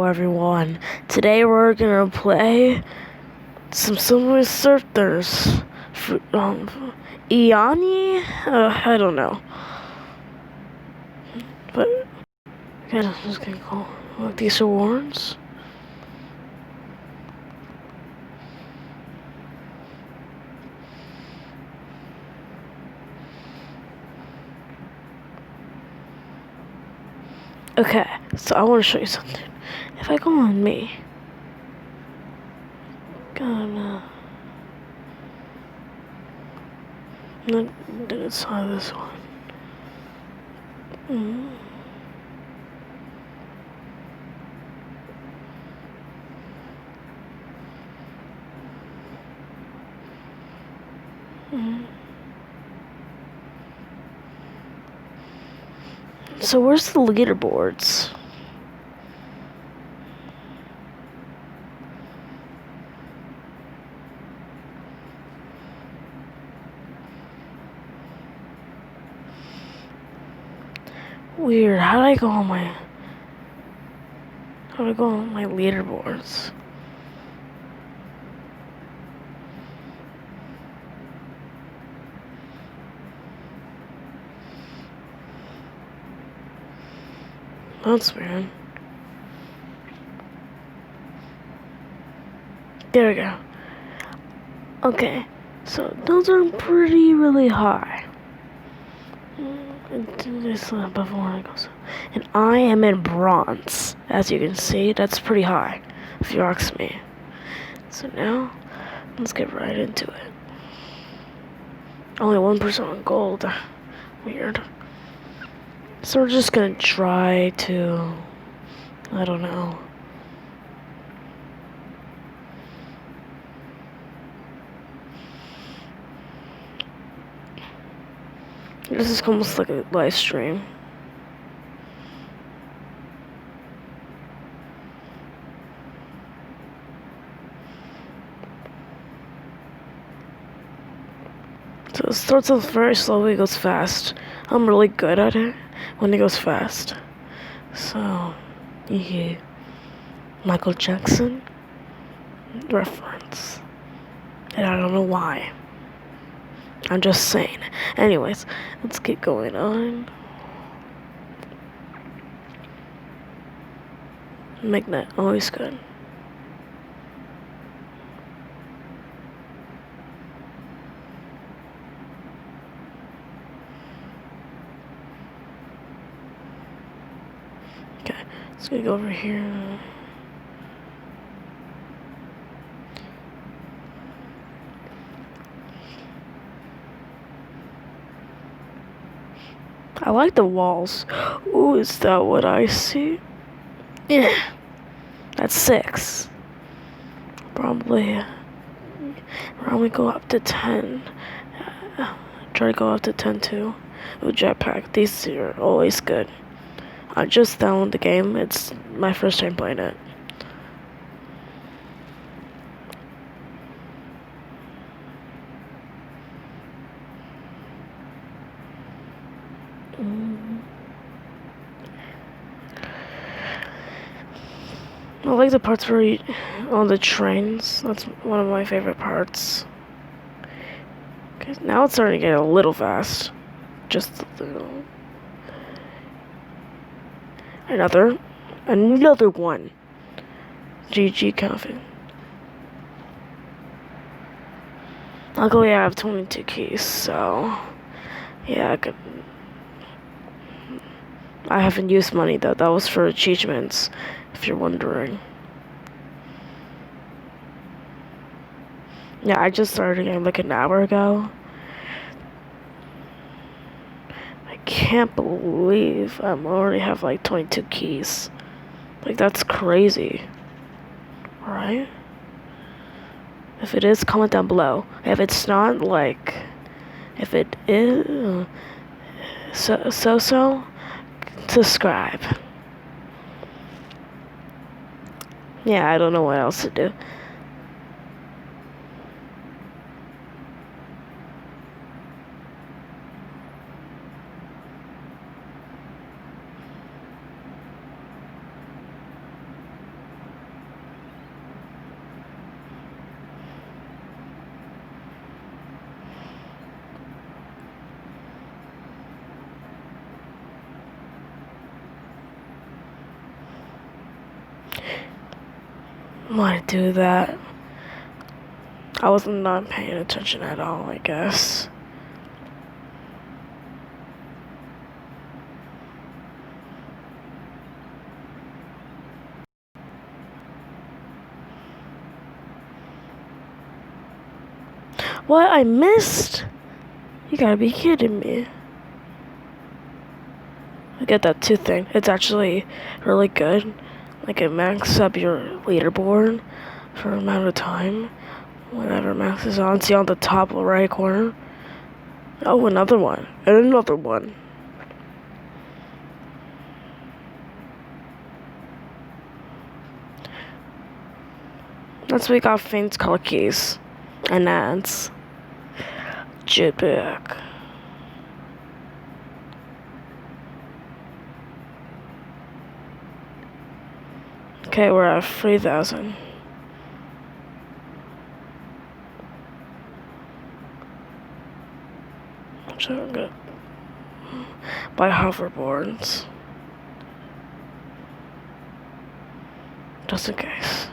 Everyone. Today we're gonna play some sufers. Iani? I don't know. But I'm just gonna call these awards. Okay, so I want to show you something. If I go on me, gonna let's try this one. So where's the leaderboards? Weird. How do I go on my leaderboards? That's weird. There we go. Okay, so those are really high. Before I go, and I am in bronze. As you can see, that's pretty high, if you ask me. So now, let's get right into it. Only 1% on gold. Weird. So we're just gonna try to, I don't know. This is almost like a live stream. So it starts off very slowly, goes fast. I'm really good at it when it goes fast. So, yeah. Michael Jackson reference. And I don't know why. I'm just saying. Anyways, let's get going on. Make that always good. Okay, let's go over here. I like the walls. Ooh, is that what I see? Yeah, that's 6. Probably go up to 10. Try to go up to 10 too. Ooh, jetpack. These are always good. I just downloaded the game. It's my first time playing it. I like the parts where you, on the trains. That's one of my favorite parts. Okay, now it's starting to get a little fast. Just a little. Another one. GG Coffee. Luckily, I have 22 keys, so yeah, I haven't used money though. That was for achievements, if you're wondering. Yeah, I just started again like an hour ago. I can't believe I already have like 22 keys. Like, that's crazy. Right? If it is, comment down below. If it's not, like, if it is, so, subscribe. Yeah, I don't know what else to do. Why do that? I was not paying attention at all, I guess. What? I missed? You gotta be kidding me. I get that tooth thing. It's actually really good. Like, it maxes up your leaderboard for an amount of time. Whenever it maxes on, see on the top right corner. Oh, another one. And another one. That's why we got faint color keys and ads. Jetpack. Okay, we're at 3,000. So I'm gonna buy hoverboards. Just in case.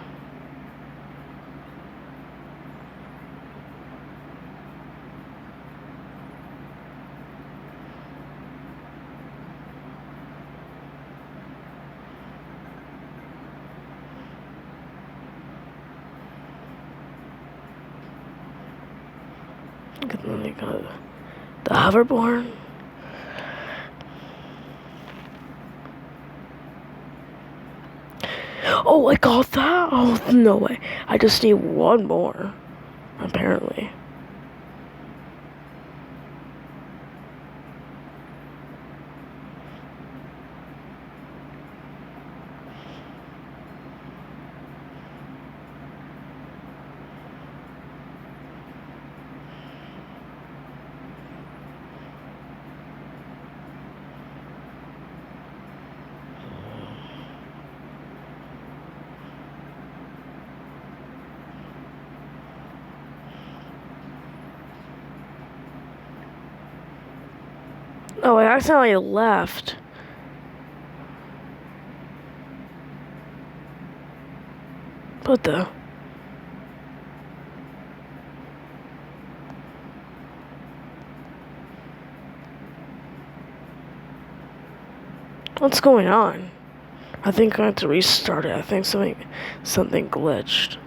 Then we got the hoverboard. Oh, I got that? Oh, no way. I just need one more, apparently. Oh, I accidentally left. What the? What's going on? I think I have to restart it. I think something glitched.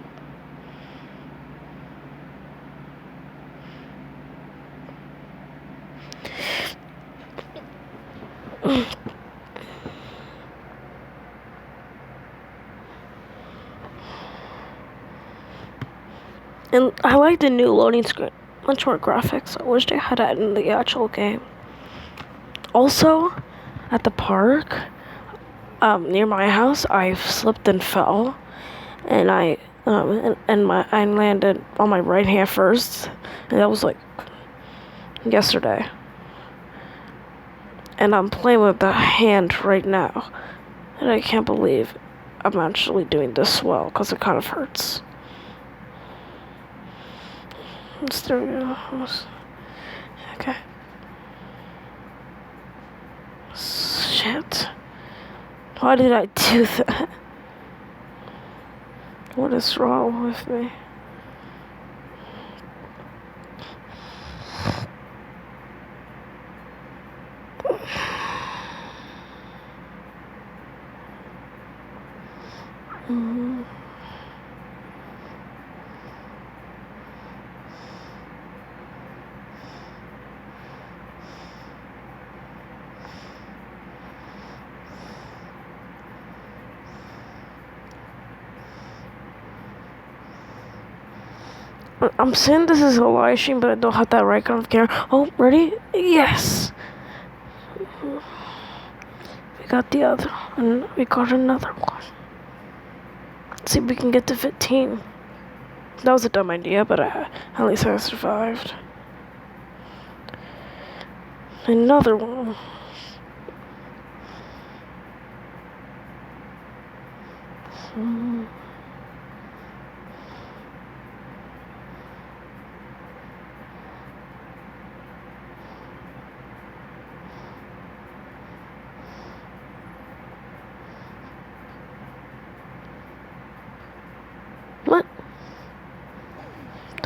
And I like the new loading screen. Much more graphics. I wish they had that in the actual game. Also, at the park, near my house, I slipped and fell, and I landed on my right hand first, and that was like yesterday. And I'm playing with the hand right now, and I can't believe I'm actually doing this well, because it kind of hurts. There we go. Okay. Shit. Why did I do that? What is wrong with me? I'm saying this is a live stream, but I don't have that right kind of camera. Oh, ready? Yes! We got the other one. We got another one. Let's see if we can get to 15. That was a dumb idea, but at least I survived. Another one.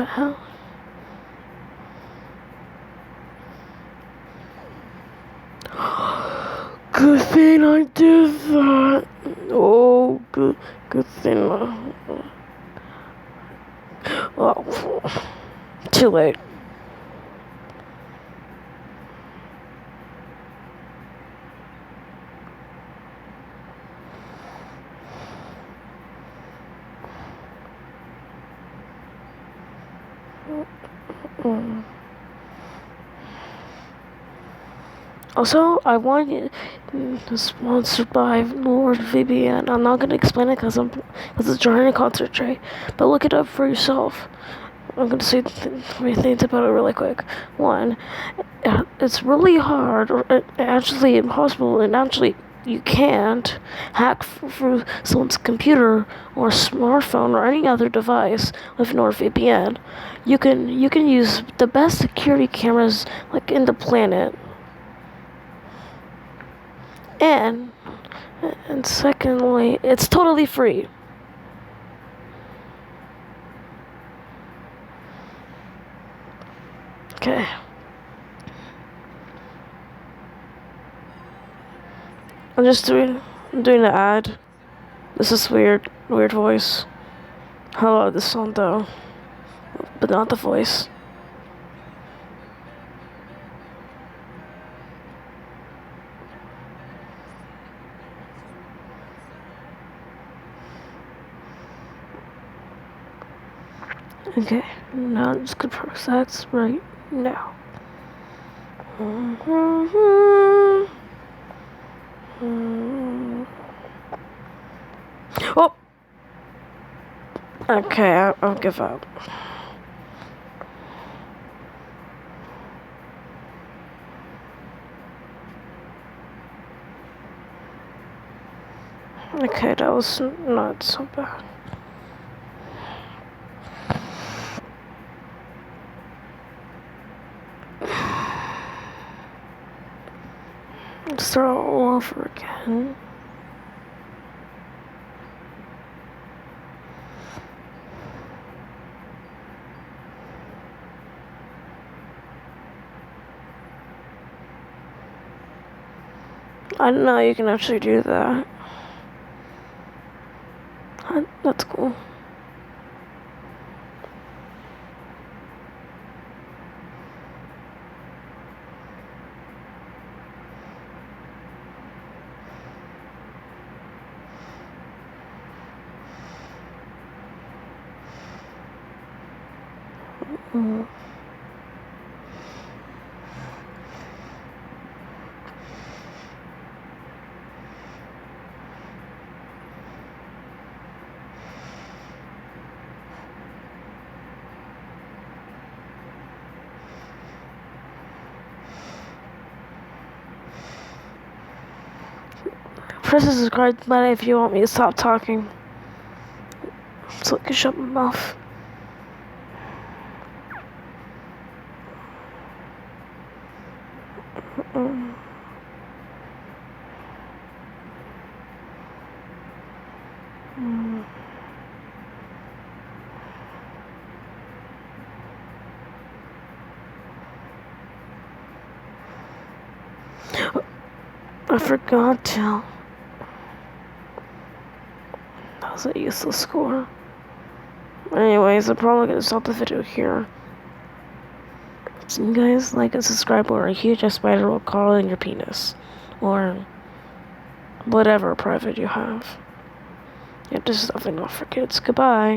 the hell? Good thing I did that. Oh, good thing. Oh, too late. Also, I want you sponsored by Lord Vivian. I'm not gonna explain it because it's during a concentrate, but look it up for yourself. I'm gonna say three things about it really quick. One, it's really hard, or actually impossible, and actually you can't hack through someone's computer or smartphone or any other device with NordVPN. You can use the best security cameras like in the planet. And secondly, it's totally free. Okay. I'm doing an ad. This is weird voice. I love this song though, but not the voice. Okay, now I'm just gonna press X right now. Oh! Okay, I'll give up. Okay, that was not so bad. Start all over again. I didn't know you can actually do that. That's cool. Press the subscribe button if you want me to stop talking, so I can shut my mouth. I forgot to. That was a useless score. Anyways, I'm probably gonna stop the video here. So you guys like and subscribe, or a huge spider will crawl in your penis, or whatever private you have. Yeah, this is nothing not for kids. Goodbye.